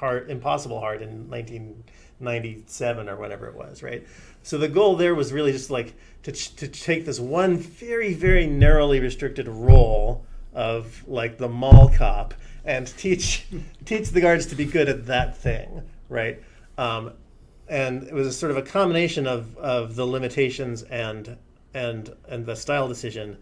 impossible hard in 1997 or whatever it was, right? So the goal there was really just like to take this one very, very narrowly restricted role of like the mall cop and teach the guards to be good at that thing, right? And it was a sort of a combination of the limitations and the style decision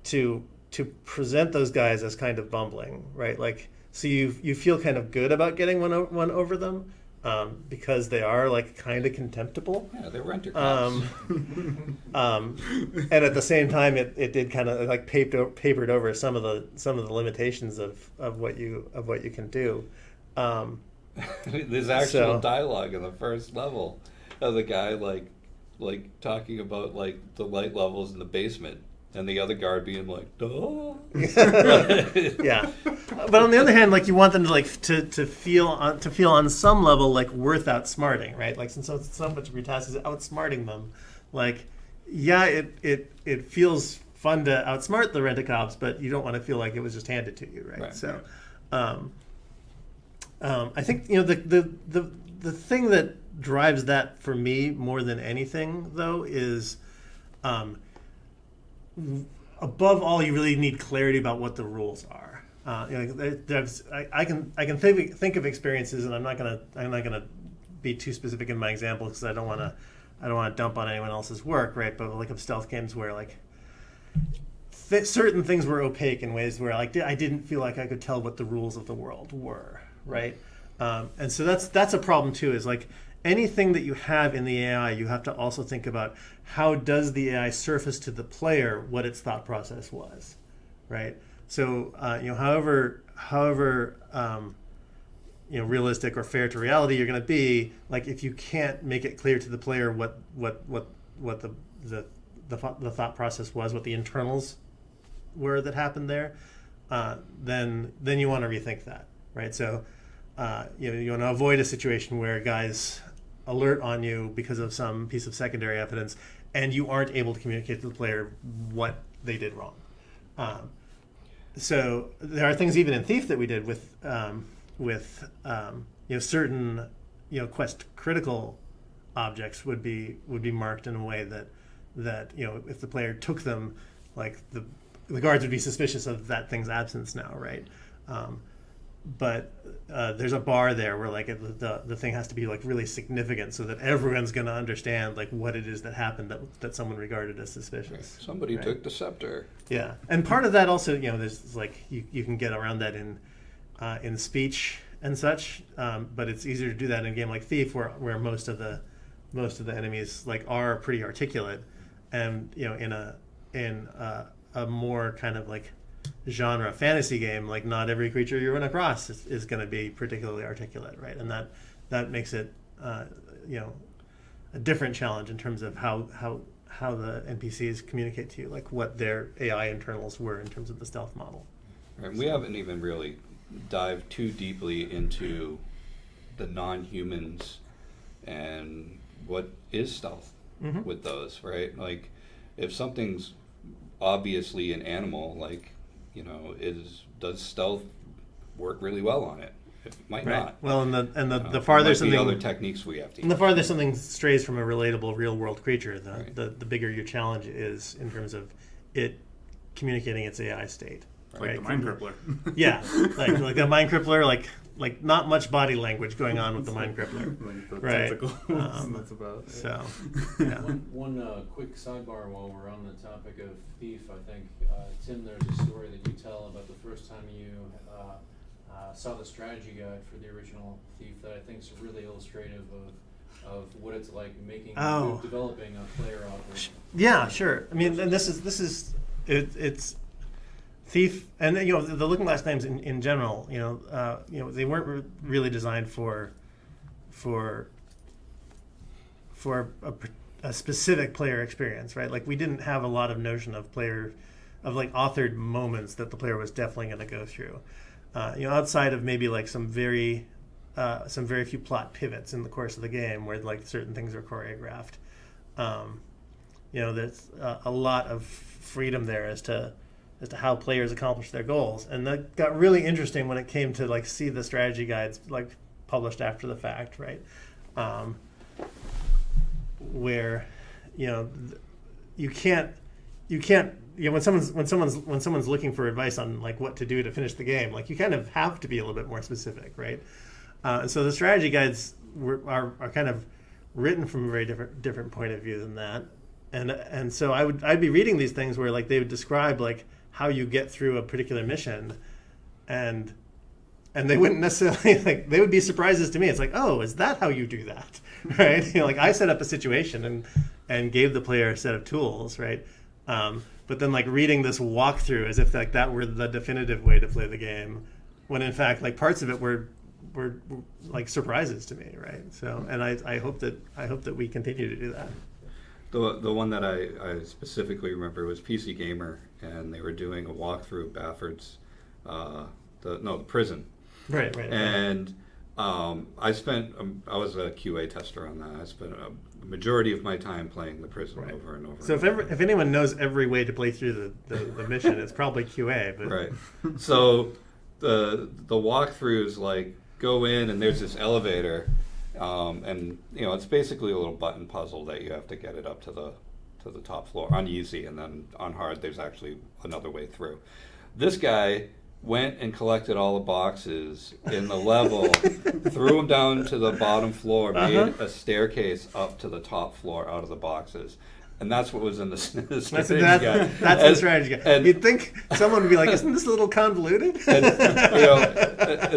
to present those guys as kind of bumbling, right? Like, so you feel kind of good about getting one over them because they are like kind of contemptible. Yeah, they're renter cops. And at the same time, it did kind of like papered over some of the limitations of what you can do. There's actual dialogue in the first level of the guy like talking about like the light levels in the basement, and the other guard being like, "Duh." Yeah, but on the other hand, like you want them to like to feel on some level like worth outsmarting, right? Like since so much of your task is outsmarting them, like yeah, it feels fun to outsmart the rent-a-cops, but you don't want to feel like it was just handed to you, right? So. I think the thing that drives that for me more than anything though is above all you really need clarity about what the rules are. I can think of experiences, and I'm not gonna be too specific in my example because I don't want to dump on anyone else's work, right? But like of stealth games where like certain things were opaque in ways where like I didn't feel like I could tell what the rules of the world were. Right, and so that's a problem too. Is like anything that you have in the AI, you have to also think about how does the AI surface to the player what its thought process was, right? So however realistic or fair to reality you're going to be, like if you can't make it clear to the player what the thought process was, what the internals were that happened there, then you want to rethink that, right? So. You want to avoid a situation where guys alert on you because of some piece of secondary evidence, and you aren't able to communicate to the player what they did wrong. So there are things even in Thief that we did with certain quest critical objects would be marked in a way that if the player took them, like the guards would be suspicious of that thing's absence now, right? But there's a bar there where like the thing has to be like really significant so that everyone's going to understand like what it is that happened that someone regarded as suspicious. Right. Somebody took the scepter. Yeah, and part of that also, there's like you can get around that in speech and such, but it's easier to do that in a game like Thief where most of the enemies like are pretty articulate, and in a more kind of like genre fantasy game, like not every creature you run across is going to be particularly articulate, right? And that makes it a different challenge in terms of how the NPCs communicate to you, like what their AI internals were in terms of the stealth model. Right. We haven't even really dived too deeply into the non-humans and what is stealth with those, right? Like if something's obviously an animal, like does stealth work really well on it? It might not. Well, the farther something, other techniques we have to use. And the farther something strays from a relatable real world creature, the bigger your challenge is in terms of it communicating its AI state. Like the Mind Crippler. Yeah, like the Mind Crippler, like not much body language going on with the Mind Crippler. Like right. That's about it. So, yeah. One quick sidebar while we're on the topic of Thief. I think, Tim, there's a story that you tell about the first time you saw the strategy guide for the original Thief that I think is really illustrative of what it's like developing a player operation. Yeah, sure. I mean, and this is it's Thief, and the Looking Glass names in general, they weren't really designed for a specific player experience, right? Like we didn't have a lot of notion of like authored moments that the player was definitely going to go through. Outside of maybe like some very few plot pivots in the course of the game where like certain things are choreographed. There's a lot of freedom there as to as to how players accomplish their goals. And that got really interesting when it came to like see the strategy guides like published after the fact, right? Where, you know, you can't when someone's looking for advice on like what to do to finish the game, like you kind of have to be a little bit more specific, right? And so the strategy guides are kind of written from a very different point of view than that. And so I'd be reading these things where like they would describe like how you get through a particular mission, and they wouldn't necessarily like, they would be surprises to me. It's like, oh, is that how you do that? Right? You know, like I set up a situation and gave the player a set of tools, right? But then like reading this walkthrough as if like that were the definitive way to play the game, when in fact like parts of it were like surprises to me, right? So, and I hope that we continue to do that. The one that I specifically remember was PC Gamer, and they were doing a walkthrough of Bafford's, the prison. Right. And I was a QA tester on that. I spent a majority of my time playing the prison over and over. So if anyone knows every way to play through the mission, it's probably QA. But. Right. So the walkthroughs like go in and there's this elevator, and you know it's basically a little button puzzle that you have to get it up to the top floor on easy, and then on hard there's actually another way through. This guy went and collected all the boxes in the level, threw them down to the bottom floor, made a staircase up to the top floor out of the boxes. And that's what was in the strategy guide. That's the strategy guide. And you'd think someone would be like, isn't this a little convoluted? And, you know,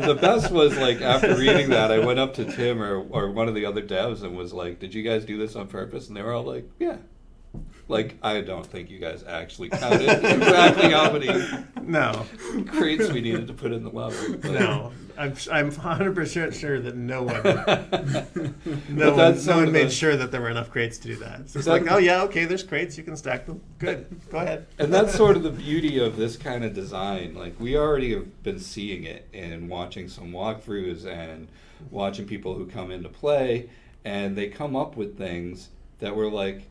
the best was, like, after reading that, I went up to Tim or one of the other devs and was like, did you guys do this on purpose? And they were all like, yeah. Like, I don't think you guys actually counted exactly how many crates we needed to put in the level. But. No, I'm 100% sure that no one made sure that there were enough crates to do that. So it's like, oh yeah, okay, there's crates, you can stack them. Good, go ahead. And that's sort of the beauty of this kind of design. Like, we already have been seeing it in watching some walkthroughs and watching people who come into play, and they come up with things that were like,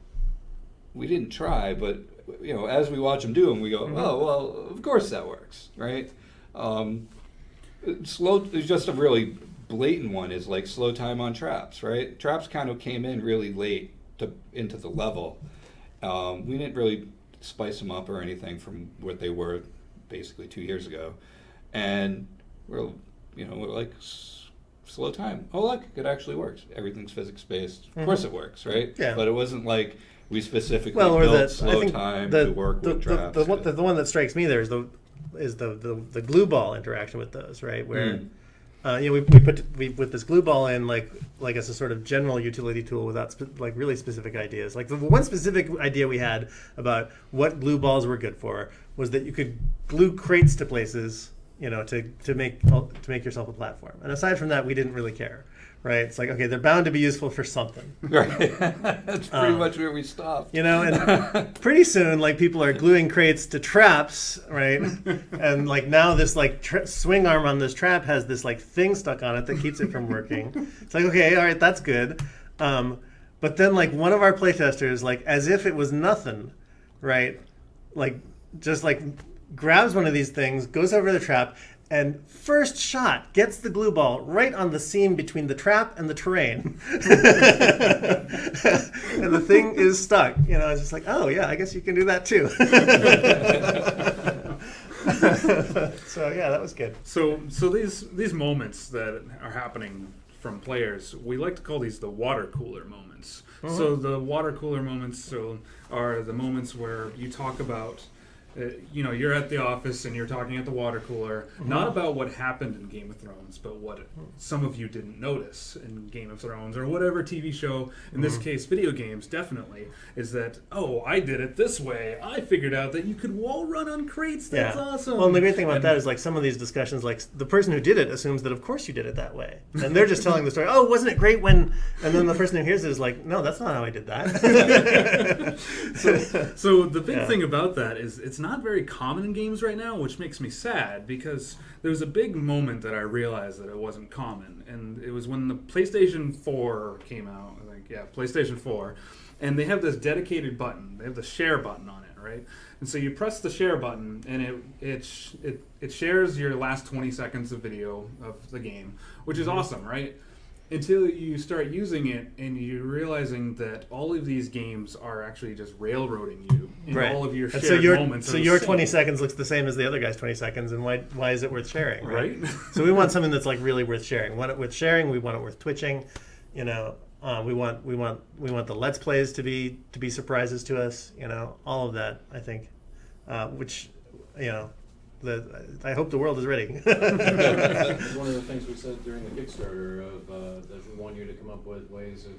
we didn't try, but you know, as we watch them do them, we go, oh well, of course that works, right? Just a really blatant one is like slow time on traps, right? Traps kind of came in really late into the level. We didn't really spice them up or anything from what they were basically 2 years ago, and we're like slow time. Oh look, it actually works. Everything's physics based. Of course it works, right? Yeah. But it wasn't like we specifically built slow time to work with traps. The one that strikes me there is the glue ball interaction with those, right? Where we put with this glue ball in like as a sort of general utility tool without like really specific ideas. Like the one specific idea we had about what glue balls were good for was that you could glue crates to places, you know, to make yourself a platform. And aside from that, we didn't really care. Right, it's like, okay, they're bound to be useful for something. Right, that's pretty much where we stopped. You know, and pretty soon, like people are gluing crates to traps, right? And like now, this like swing arm on this trap has this like thing stuck on it that keeps it from working. It's like, okay, all right, that's good. But then like one of our playtesters, like as if it was nothing, right? Like just like grabs one of these things, goes over the trap. And first shot gets the glue ball right on the seam between the trap and the terrain. And the thing is stuck. You know, it's just like, oh yeah, I guess you can do that too. So yeah, that was good. So these moments that are happening from players, we like to call these the water cooler moments. Mm-hmm. So the water cooler moments are the moments where you talk about you're at the office and you're talking at the water cooler, not about what happened in Game of Thrones, but what some of you didn't notice in Game of Thrones or whatever TV show, in this case video games definitely, is that, oh, I did it this way. I figured out that you could wall run on crates. That's awesome. Well, and the great thing about that is like some of these discussions, like the person who did it assumes that of course you did it that way. And they're just telling the story, oh, wasn't it great when, and then the person who hears it is like, no, that's not how I did that. So the big thing about that is it's not very common in games right now, which makes me sad because there was a big moment that I realized that it wasn't common, and it was when the PlayStation 4 came out. I think, PlayStation 4, and they have this dedicated button. They have the share button on it, right? And so you press the share button, and it shares your last 20 seconds of video of the game, which is awesome, right? Until you start using it and you're realizing that all of these games are actually just railroading you in Right. all of your And shared so moments. So are the your same. 20 seconds looks the same as the other guy's 20 seconds, and why is it worth sharing? Right? So we want something that's like really worth sharing. We want it worth sharing. We want it worth twitching. We want the Let's Plays to be surprises to us. All of that. I think, which I hope the world is ready. It's one of the things we said during the Kickstarter of that we want you to come up with ways of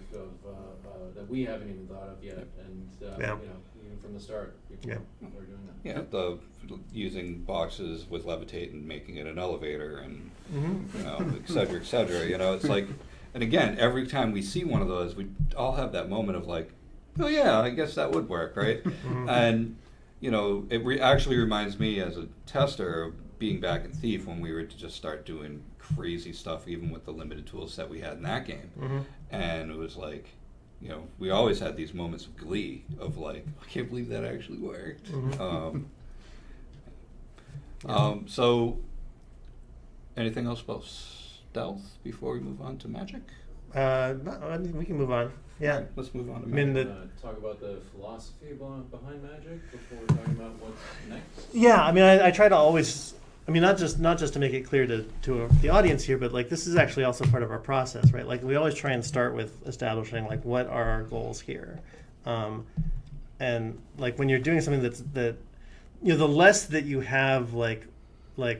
that we haven't even thought of yet, and even from the start, people are doing that. Yeah, the using boxes with levitate and making it an elevator, and et cetera, et cetera. It's like, and again, every time we see one of those, we all have that moment of like, oh yeah, I guess that would work, right? And it actually reminds me as a tester of being back in Thief when we were to just start doing crazy stuff, even with the limited tool set we had in that game. And it was like, we always had these moments of glee of like, I can't believe that actually worked. So, anything else about stealth before we move on to magic? We can move on. Yeah. Right, let's move on to I mean, magic. Talk about the philosophy behind magic before we're talking about what's next. Yeah, I mean, I try to always, not just to make it clear to the audience here, but like this is actually also part of our process, right? Like we always try and start with establishing like what are our goals here, and like when you're doing something the less that you have like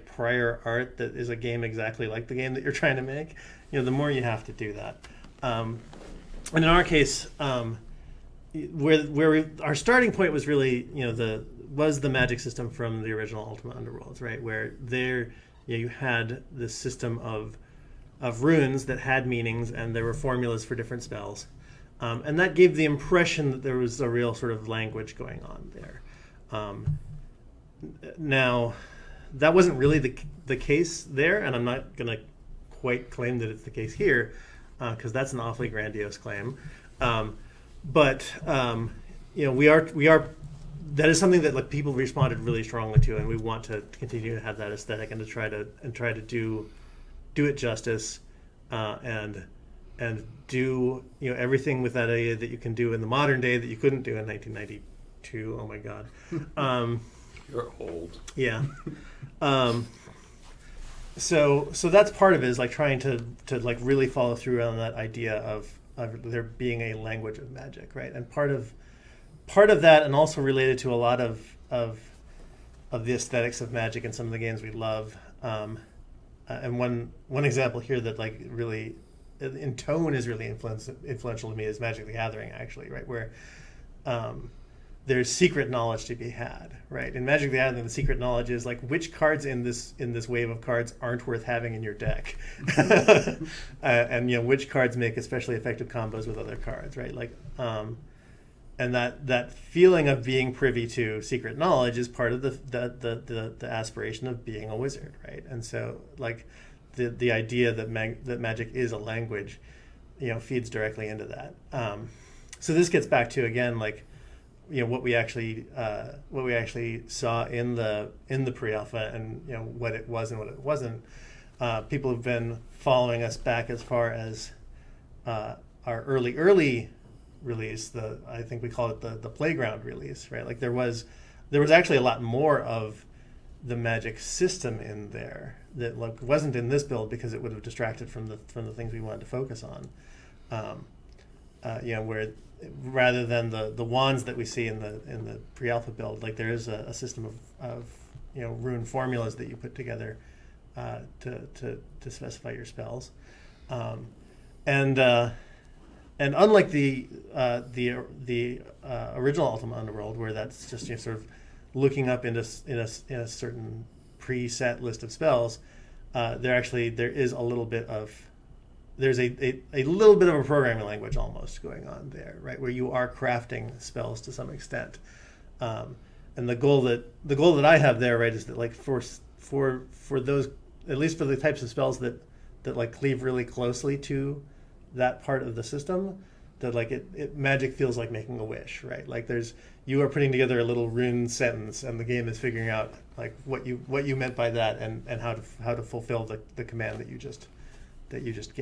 prior art that is a game exactly like the game that you're trying to make, the more you have to do that. And in our case, our starting point was really, the magic system from the original Ultima Underworlds, right? Where there, you had this system of runes that had meanings, and there were formulas for different spells, and that gave the impression that there was a real sort of language going on there. Now, that wasn't really the case there, and I'm not going to quite claim that it's the case here, because that's an awfully grandiose claim. But we are. That is something that like people responded really strongly to, and we want to continue to have that aesthetic and to try to do it justice, and do everything with that idea that you can do in the modern day that you couldn't do in 1992. Oh my God. You're old. Yeah. So that's part of it, is like trying to like really follow through on that idea of there being a language of magic, right? And part of that, and also related to a lot of the aesthetics of magic in some of the games we love. And one example here that like really in tone is really influential to me is Magic the Gathering, actually, right? Where there's secret knowledge to be had, right? In Magic the Gathering, the secret knowledge is like which cards in this wave of cards aren't worth having in your deck, and which cards make especially effective combos with other cards, right? Like, and that feeling of being privy to secret knowledge is part of the aspiration of being a wizard, right? And so like the idea that magic is a language, feeds directly into that. So this gets back to, again, like, what we actually saw in the pre-alpha, and what it was and what it wasn't. People have been following us back as far as our early release. I think we call it the playground release, right? Like there was actually a lot more of the magic system in there that like wasn't in this build, because it would have distracted from the things we wanted to focus on. Where rather than the wands that we see in the pre-alpha build, like there is a system of rune formulas that you put together to specify your spells, and unlike the original Ultima Underworld, where that's just sort of looking up in a certain preset list of spells, there is a little bit of there's a little bit of a programming language almost going on there, right, where you are crafting spells to some extent, and the goal that I have there, right, is that like for those, at least for the types of spells that like cleave really closely to that part of the system, that like magic feels like making a wish, right? Like you are putting together a little rune sentence, and the game is figuring out like what you meant by that, and how to fulfill the command that you just gave.